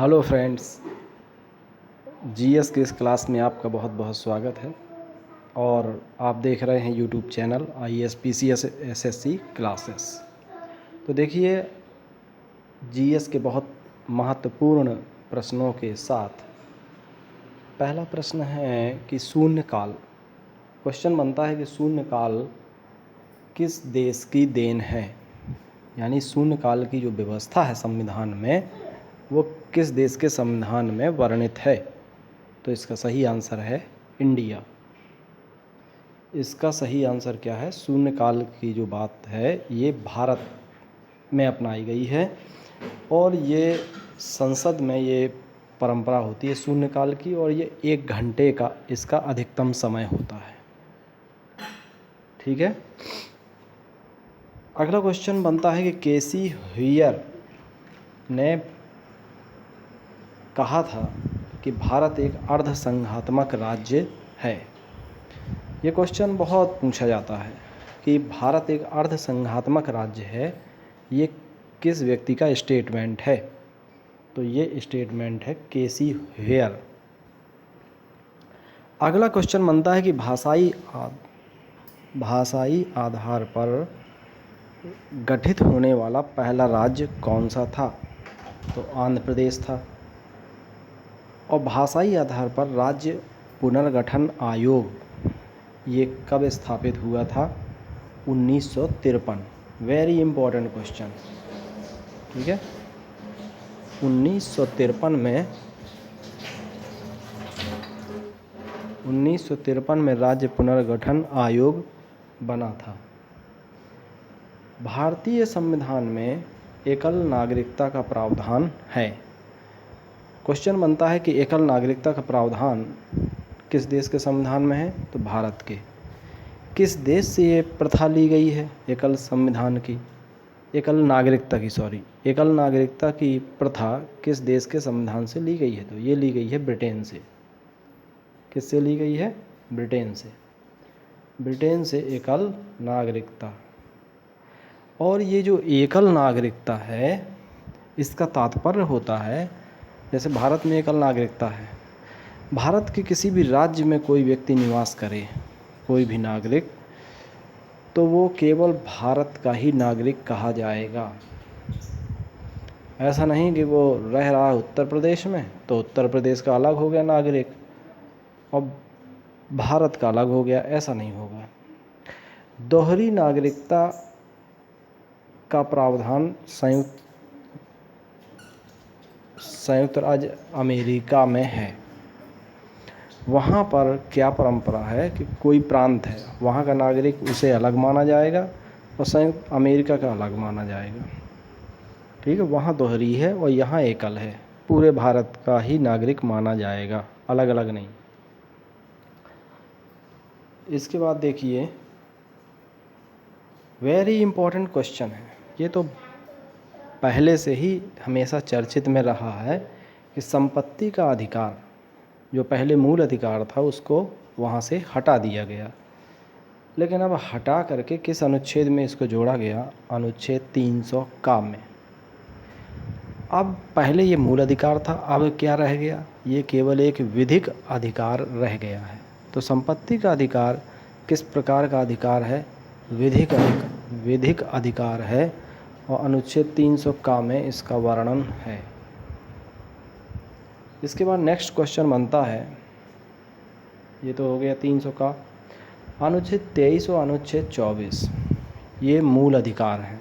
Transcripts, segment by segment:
Hello friends, GS की इस class में आपका बहुत बहुत स्वागत है। और आप देख रहे हैं YouTube channel IAS PCS SSC classes. तो देखिए, जीएस के बहुत महत्वपूर्ण प्रश्नों के साथ पहला प्रश्न है कि शून्यकाल। क्वेश्चन बनता है कि शून्यकाल किस देश की देन है, यानी शून्यकाल की जो व्यवस्था है संविधान में वो किस देश के संविधान में वर्णित है। तो इसका सही आंसर है इंडिया। इसका सही आंसर क्या है? शून्यकाल की जो बात है ये भारत में अपनाई गई है और ये संसद में ये परंपरा होती है शून्यकाल की, और ये 1 घंटे का इसका अधिकतम समय होता है। ठीक है। अगला क्वेश्चन बनता है कि केसी हुइयर ने कहा था कि भारत एक अर्धसंघात्मक राज्य है। ये क्वेश्चन बहुत पूछा जाता है कि भारत एक अर्धसंघात्मक राज्य है, ये किस व्यक्ति का स्टेटमेंट है? तो ये स्टेटमेंट है केसी हुइयर। अगला क्वेश्चन बनता है कि भाषाई आधार पर गठित होने वाला पहला राज्य कौन सा था? तो आंध्र प्रदेश था। और भाषाई आधार पर राज्य पुनर्गठन आयोग ये कब स्थापित हुआ था? 1953। Very important question. ठीक है। 1953 में राज्य पुनर्गठन आयोग बना था। भारतीय संविधान में एकल नागरिकता का प्रावधान है। क्वेश्चन बनता है कि एकल नागरिकता का प्रावधान किस देश के संविधान में है? तो भारत के। किस देश से ये प्रथा ली गई है एकल नागरिकता की प्रथा किस देश के संविधान से ली गई है? तो ये ली गई है ब्रिटेन से। किससे ली गई है? ब्रिटेन से। ब्रिटेन से एकल नागरिकता। और ये जो एकल नागरिकता है इसका तात्पर्य होता है, जैसे भारत में एकल नागरिकता है, भारत के किसी भी राज्य में कोई व्यक्ति निवास करे, कोई भी नागरिक, तो वो केवल भारत का ही नागरिक कहा जाएगा। ऐसा नहीं कि वो रह रहा है उत्तर प्रदेश में तो उत्तर प्रदेश का अलग हो गया नागरिक और भारत का अलग हो गया, ऐसा नहीं होगा। दोहरी नागरिकता का प्रावधान संयुक्त राज्य अमेरिका में है। वहाँ पर क्या परंपरा है कि कोई प्रांत है, वहाँ का नागरिक उसे अलग माना जाएगा और संयुक्त अमेरिका का अलग माना जाएगा। ठीक है। वहाँ दोहरी है और यहाँ एकल है। पूरे भारत का ही नागरिक माना जाएगा, अलग अलग नहीं। इसके बाद देखिए, वेरी इम्पोर्टेंट क्वेश्चन है। ये तो पहले से ही हमेशा चर्चित में रहा है कि संपत्ति का अधिकार, जो पहले मूल अधिकार था, उसको वहाँ से हटा दिया गया। लेकिन अब हटा करके किस अनुच्छेद में इसको जोड़ा गया? अनुच्छेद 300 का में। अब पहले ये मूल अधिकार था, अब क्या रह गया? ये केवल एक विधिक अधिकार रह गया है। तो संपत्ति का अधिकार किस प्रकार का अधिकार है? विधिक अधिकार है और अनुच्छेद 300 का में इसका वर्णन है। इसके बाद नेक्स्ट क्वेश्चन बनता है, ये तो हो गया 300 का। अनुच्छेद 23 और अनुच्छेद 24 ये मूल अधिकार हैं।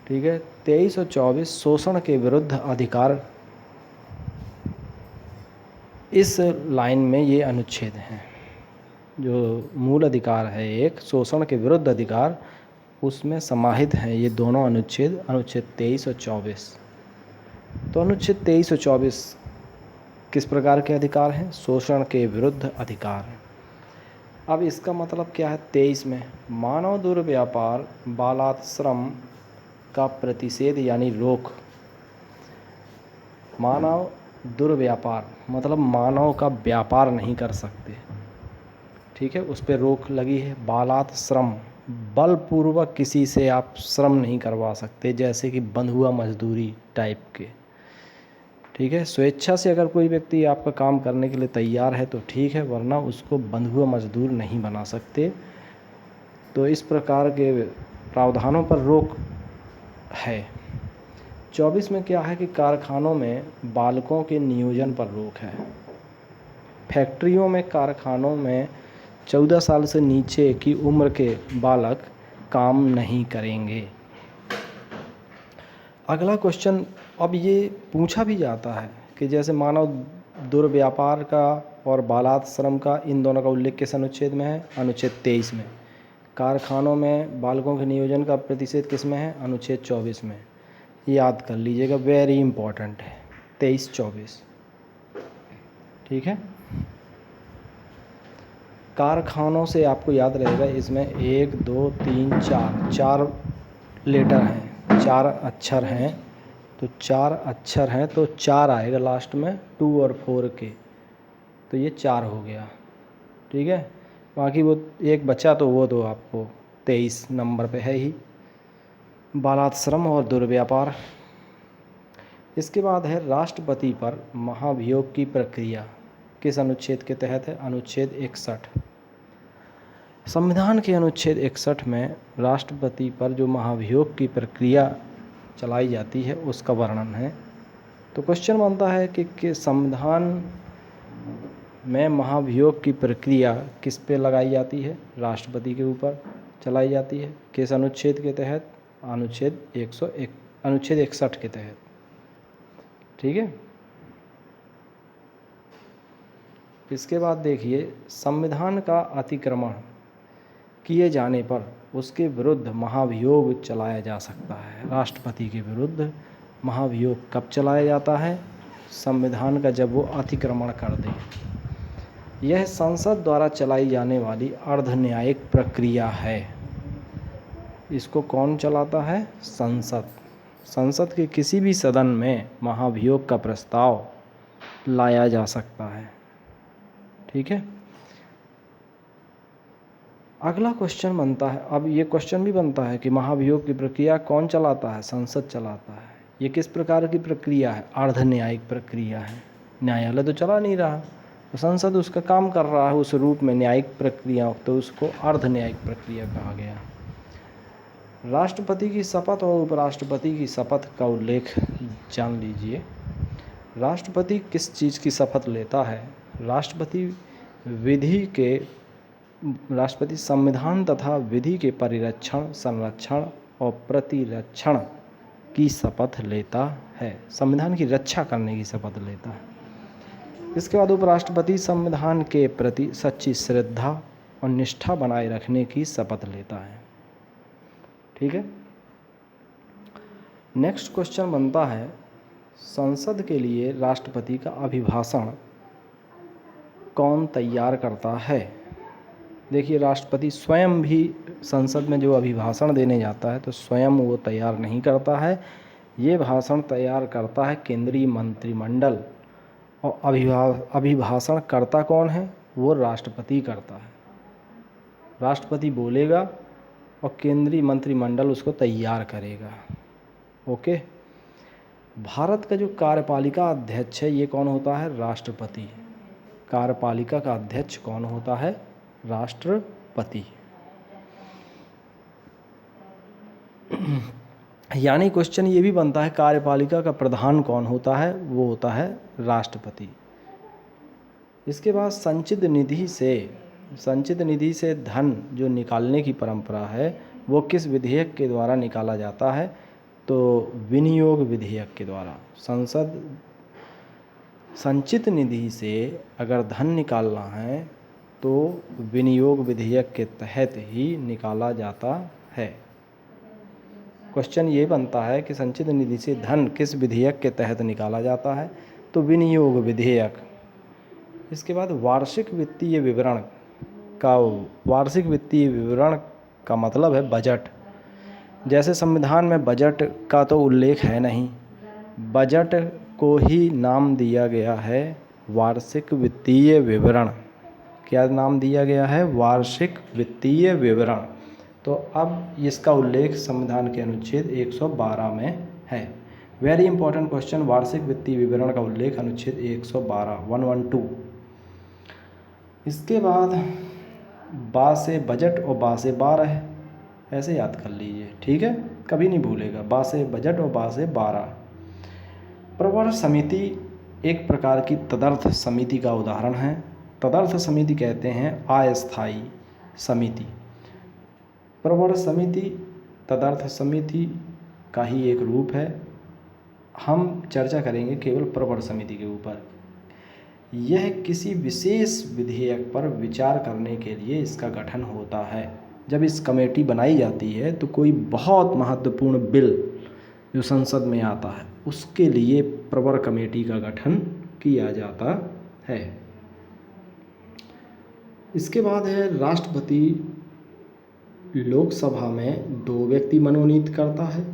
ठीक है। 23 और 24 शोषण के विरुद्ध अधिकार, इस लाइन में ये अनुच्छेद हैं। जो मूल अधिकार है एक शोषण के विरुद्ध अधिकार, उसमें समाहित हैं ये दोनों अनुच्छेद 23 और 24। तो अनुच्छेद 23 और 24 किस प्रकार के अधिकार हैं? शोषण के विरुद्ध अधिकार हैं। अब इसका मतलब क्या है? 23 में मानव दुर्व्यापार, बालाश्रम का प्रतिषेध यानी रोक। मानव दुर्व्यापार मतलब मानव का व्यापार नहीं कर सकते। ठीक है, उस पर रोक लगी है। बालात श्रम, बलपूर्वक किसी से आप श्रम नहीं करवा सकते, जैसे कि बंधुआ मजदूरी टाइप के। ठीक है, स्वेच्छा से अगर कोई व्यक्ति आपका काम करने के लिए तैयार है तो ठीक है, वरना उसको बंधुआ मजदूर नहीं बना सकते। तो इस प्रकार के प्रावधानों पर रोक है। 24 में क्या है कि कारखानों में बालकों के नियोजन पर रोक है। फैक्ट्रियों में, कारखानों में 14 साल से नीचे की उम्र के बालक काम नहीं करेंगे। अगला क्वेश्चन, अब ये पूछा भी जाता है कि जैसे मानव दुर्व्यापार का और बालाश्रम का, इन दोनों का उल्लेख किस अनुच्छेद में है? अनुच्छेद 23 में। कारखानों में बालकों के नियोजन का प्रतिषेध किस में है? अनुच्छेद 24 में। याद कर लीजिएगा, वेरी इंपॉर्टेंट है, 23-24, ठीक है। कारखानों से आपको याद रहेगा, इसमें 1 2 3 4 लेटर हैं, 4 अक्षर हैं, तो 4 अक्षर हैं तो 4 आएगा लास्ट में 2 और 4 के, तो ये 4 हो गया, ठीक है। बाकी वो एक बचा तो वो तो आपको 23 नंबर पे है ही, बालाश्रम और दुर्व्यापार। इसके बाद है राष्ट्रपति पर महाभियोग की प्रक्रिया, किस अनुच्छेद के तहत है? अनुच्छेद 61। संविधान के अनुच्छेद 61 में राष्ट्रपति पर जो महाभियोग की प्रक्रिया चलाई जाती है उसका वर्णन है। तो क्वेश्चन बनता है कि संविधान में महाभियोग की प्रक्रिया किस पे लगाई जाती है? राष्ट्रपति के ऊपर चलाई जाती है। किस अनुच्छेद के तहत? अनुच्छेद 61 के तहत, ठीक है। इसके बाद देखिए, संविधान का अतिक्रमण किए जाने पर उसके विरुद्ध महाभियोग चलाया जा सकता है। राष्ट्रपति के विरुद्ध महाभियोग कब चलाया जाता है? संविधान का जब वो अतिक्रमण कर दे। यह संसद द्वारा चलाई जाने वाली अर्ध न्यायिक प्रक्रिया है। इसको कौन चलाता है? संसद। संसद के किसी भी सदन में महाभियोग का प्रस्ताव लाया जा सकता है, ठीक है। अगला क्वेश्चन बनता है, अब ये क्वेश्चन भी बनता है कि महाभियोग की प्रक्रिया कौन चलाता है? संसद चलाता है। ये किस प्रकार की प्रक्रिया है? अर्ध न्यायिक प्रक्रिया है। न्यायालय तो चला नहीं रहा, तो संसद उसका काम कर रहा है उस रूप में न्यायिक प्रक्रिया, तो उसको अर्ध न्यायिक प्रक्रिया कहा गया। राष्ट्रपति की शपथ और उपराष्ट्रपति की शपथ का उल्लेख जान लीजिए। राष्ट्रपति किस चीज़ की शपथ लेता है? राष्ट्रपति संविधान तथा विधि के परिरक्षण, संरक्षण और प्रतिरक्षण की शपथ लेता है। संविधान की रक्षा करने की शपथ लेता है। इसके बाद उपराष्ट्रपति संविधान के प्रति सच्ची श्रद्धा और निष्ठा बनाए रखने की शपथ लेता है, ठीक है। नेक्स्ट क्वेश्चन बनता है, संसद के लिए राष्ट्रपति का अभिभाषण कौन तैयार करता है? देखिए, राष्ट्रपति स्वयं भी संसद में जो अभिभाषण देने जाता है तो स्वयं वो तैयार नहीं करता है। ये भाषण तैयार करता है केंद्रीय मंत्रिमंडल, और अभिभाषण करता कौन है? वो राष्ट्रपति करता है। राष्ट्रपति बोलेगा और केंद्रीय मंत्रिमंडल उसको तैयार करेगा, ओके। भारत का जो कार्यपालिका अध्यक्ष है ये कौन होता है? राष्ट्रपति। कार्यपालिका का अध्यक्ष कौन होता है? राष्ट्रपति। यानी क्वेश्चन ये भी बनता है, कार्यपालिका का प्रधान कौन होता है? वो होता है राष्ट्रपति। इसके बाद संचित निधि से धन जो निकालने की परंपरा है वो किस विधेयक के द्वारा निकाला जाता है? तो विनियोग विधेयक के द्वारा। संचित निधि से अगर धन निकालना है तो विनियोग विधेयक के तहत ही निकाला जाता है। क्वेश्चन ये बनता है कि संचित निधि से धन किस विधेयक के तहत निकाला जाता है? तो विनियोग विधेयक। इसके बाद वार्षिक वित्तीय विवरण का मतलब है बजट। जैसे संविधान में बजट का तो उल्लेख है नहीं, बजट को ही नाम दिया गया है वार्षिक वित्तीय विवरण। क्या नाम दिया गया है? वार्षिक वित्तीय विवरण। तो अब इसका उल्लेख संविधान के अनुच्छेद 112 में है। वेरी इंपॉर्टेंट क्वेश्चन, वार्षिक वित्तीय विवरण का उल्लेख अनुच्छेद 112 इसके बाद बा से बजट और बा से 12 ऐसे याद कर लीजिए, ठीक है, कभी नहीं भूलेगा। बा से बजट और बा से 12। प्रवर समिति एक प्रकार की तदर्थ समिति का उदाहरण है। तदर्थ समिति कहते हैं अस्थायी समिति। प्रवर समिति तदर्थ समिति का ही एक रूप है। हम चर्चा करेंगे केवल प्रवर समिति के ऊपर। यह किसी विशेष विधेयक पर विचार करने के लिए इसका गठन होता है। जब इस कमेटी बनाई जाती है तो कोई बहुत महत्वपूर्ण बिल जो संसद में आता है उसके लिए प्रवर कमेटी का गठन किया जाता है। इसके बाद है राष्ट्रपति लोकसभा में 2 व्यक्ति मनोनीत करता है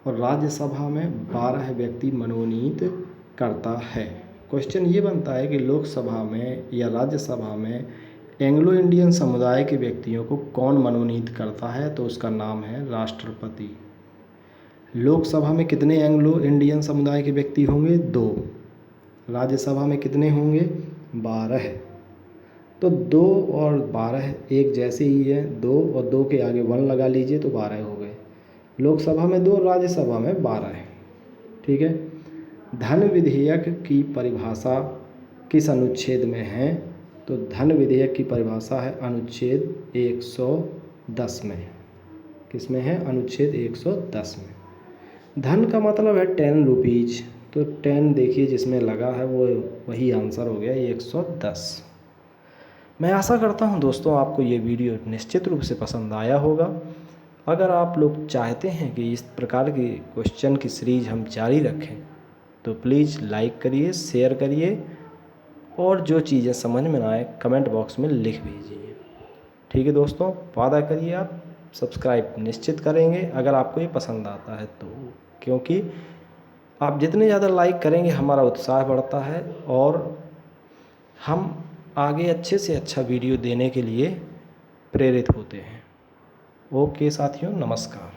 और राज्यसभा में 12 व्यक्ति मनोनीत करता है। क्वेश्चन ये बनता है कि लोकसभा में या राज्यसभा में एंग्लो इंडियन समुदाय के व्यक्तियों को कौन मनोनीत करता है, तो उसका नाम है राष्ट्रपति। लोकसभा में कितने एंग्लो इंडियन समुदाय के व्यक्ति होंगे? 2। राज्यसभा में कितने होंगे? 12। तो 2 और 12 एक जैसे ही है, 2 और 2 के आगे 1 लगा लीजिए तो 12 हो गए। लोकसभा में 2, राज्यसभा में 12 है, ठीक है। धन विधेयक की परिभाषा किस अनुच्छेद में है? तो धन विधेयक की परिभाषा है अनुच्छेद 110 में। किस में है? अनुच्छेद 110 में। धन का मतलब है 10 रुपीज़, तो 10 देखिए जिसमें लगा है वो वही आंसर हो गया 110। मैं आशा करता हूं दोस्तों आपको ये वीडियो निश्चित रूप से पसंद आया होगा। अगर आप लोग चाहते हैं कि इस प्रकार की क्वेश्चन की सीरीज हम जारी रखें तो प्लीज़ लाइक करिए, शेयर करिए और जो चीज़ें समझ में ना आए कमेंट बॉक्स में लिख भेजिए, ठीक है दोस्तों। वादा करिए आप सब्सक्राइब निश्चित करेंगे अगर आपको ये पसंद आता है तो, क्योंकि आप जितने ज़्यादा लाइक करेंगे हमारा उत्साह बढ़ता है और हम आगे अच्छे से अच्छा वीडियो देने के लिए प्रेरित होते हैं। ओके साथियों, नमस्कार।